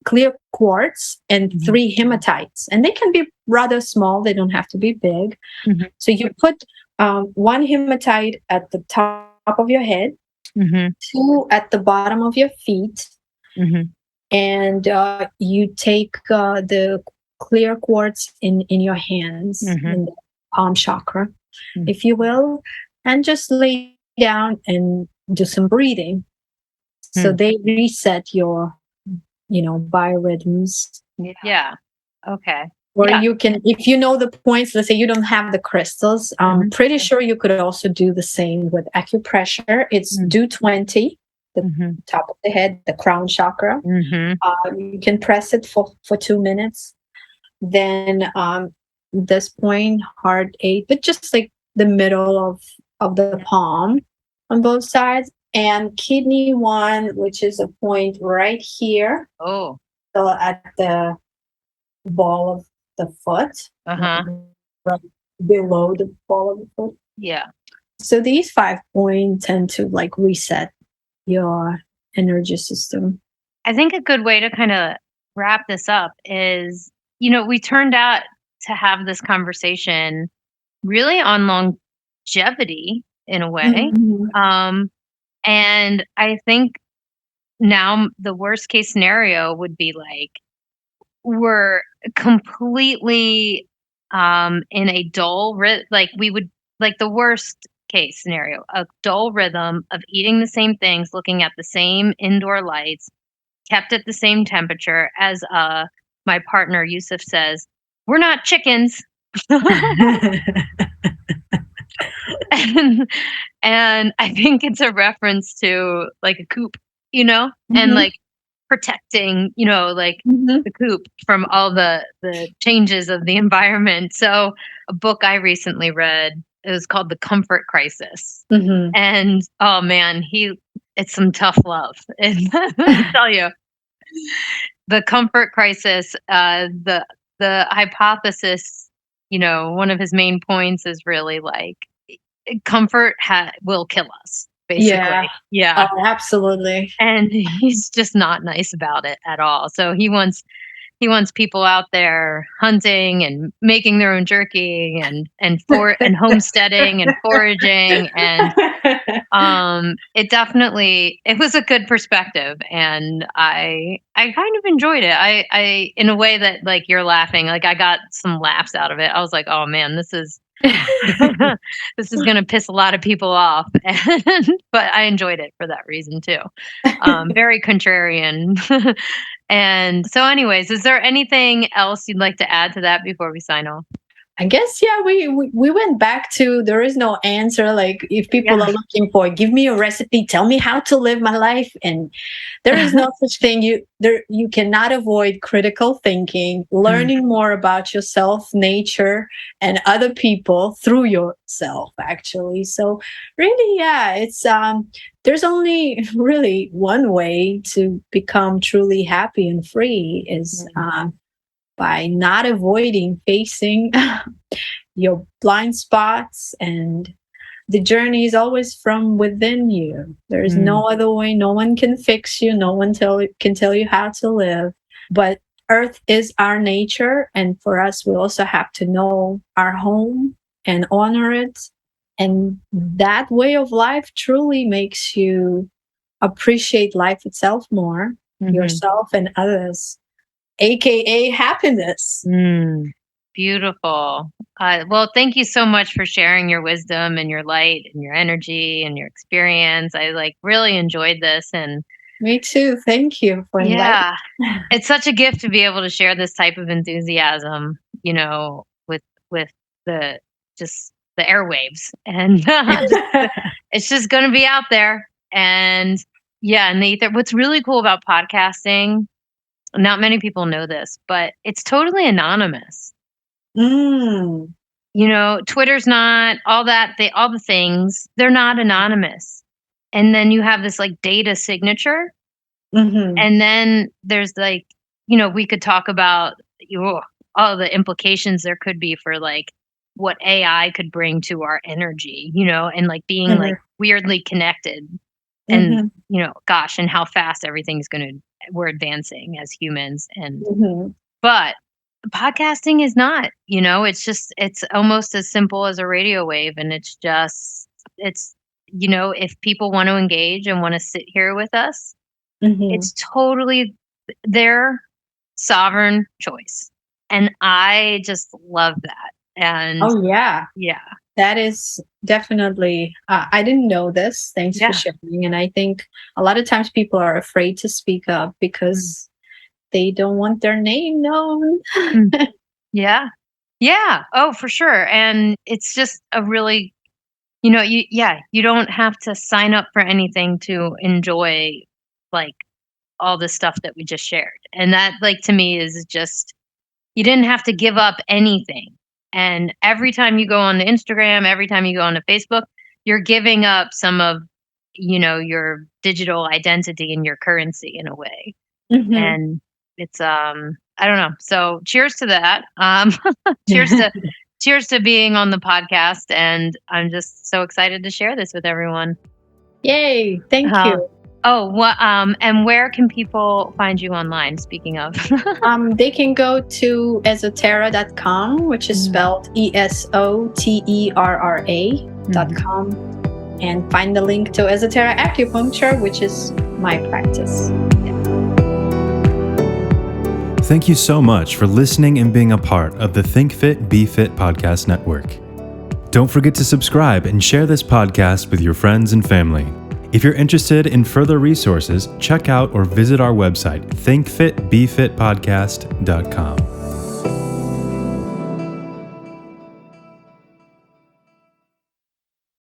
clear quartz, and 3 hematites, and they can be rather small, they don't have to be big. So you put 1 hematite at the top of your head, 2 at the bottom of your feet, and you take the clear quartz in your hands, in the palm chakra, if you will, and just lay down and do some breathing. So they reset your, biorhythms. Yeah. Okay. Or you can, if you know the points, let's say you don't have the crystals, I'm pretty sure you could also do the same with acupressure. It's do 20, the top of the head, the crown chakra. You can press it for 2 minutes. Then this point, heart 8, but just like the middle of the palm on both sides, and kidney 1, which is a point right here. Oh. So at the ball of the foot, right below the ball of the foot. Yeah. So these 5 points tend to like reset your energy system. I think a good way to kind of wrap this up is, we turned out to have this conversation really on longevity in a way. And I think now the worst case scenario would be like, we're completely in a dull like the worst case scenario, a dull rhythm of eating the same things, looking at the same indoor lights, kept at the same temperature. As my partner Yusuf says, we're not chickens. and I think it's a reference to like a coop, and like protecting, the coop from all the changes of the environment. So a book I recently read, it was called The Comfort Crisis. And oh man, it's some tough love. And let me tell you, The Comfort Crisis, the hypothesis, one of his main points is really like comfort will kill us, basically. Yeah. Oh, absolutely. And he's just not nice about it at all. So he wants people out there hunting and making their own jerky and homesteading and foraging, and it was a good perspective, and I kind of enjoyed it. I in a way that like you're laughing, like I got some laughs out of it. I was like, oh man, this is this is going to piss a lot of people off. But I enjoyed it for that reason too. Very contrarian. And so anyways, is there anything else you'd like to add to that before we sign off? I guess, yeah, we went back to, there is no answer. Like if people are looking for, give me a recipe, tell me how to live my life. And there is no such thing. You cannot avoid critical thinking, learning more about yourself, nature, and other people through yourself, actually. So really, yeah, it's, there's only really one way to become truly happy and free is, by not avoiding facing your blind spots, and the journey is always from within you. There is no other way. No one can fix you. No one can tell you how to live. But Earth is our nature, and for us, we also have to know our home and honor it. And that way of life truly makes you appreciate life itself more, yourself and others. AKA happiness. Beautiful. Well, thank you so much for sharing your wisdom and your light and your energy and your experience. I really enjoyed this, and me too. Thank you for inviting. Yeah, it's such a gift to be able to share this type of enthusiasm, with the airwaves, and it's just going to be out there. And Yeah, and what's really cool about podcasting, not many people know this, but it's totally anonymous. Mm. Twitter's not all that, all the things, they're not anonymous. And then you have this like data signature. Mm-hmm. And then there's like, we could talk about all the implications there could be for like what AI could bring to our energy, and like being like weirdly connected. And, gosh, and how fast we're advancing as humans. And, but podcasting is not, it's almost as simple as a radio wave. And it's if people want to engage and want to sit here with us, it's totally their sovereign choice. And I just love that. And oh, yeah. Yeah. That is definitely, I didn't know this. Thanks for sharing. And I think a lot of times people are afraid to speak up because they don't want their name known. Yeah. Yeah. Oh, for sure. And it's just a really, you don't have to sign up for anything to enjoy like all the stuff that we just shared. And that, like, to me is just, you didn't have to give up anything. And every time you go on to Instagram, every time you go on to Facebook, you're giving up some of, your digital identity and your currency in a way. And it's, I don't know. So cheers to that. Cheers to being on the podcast. And I'm just so excited to share this with everyone. Yay. Thank you. Oh, and where can people find you online, speaking of? They can go to esoterra.com, which is spelled ESOTERRA.com, and find the link to Esoteric Acupuncture, which is my practice. Thank you so much for listening and being a part of the Think Fit, Be Fit podcast network. Don't forget to subscribe and share this podcast with your friends and family. If you're interested in further resources, check out or visit our website, thinkfitbefitpodcast.com.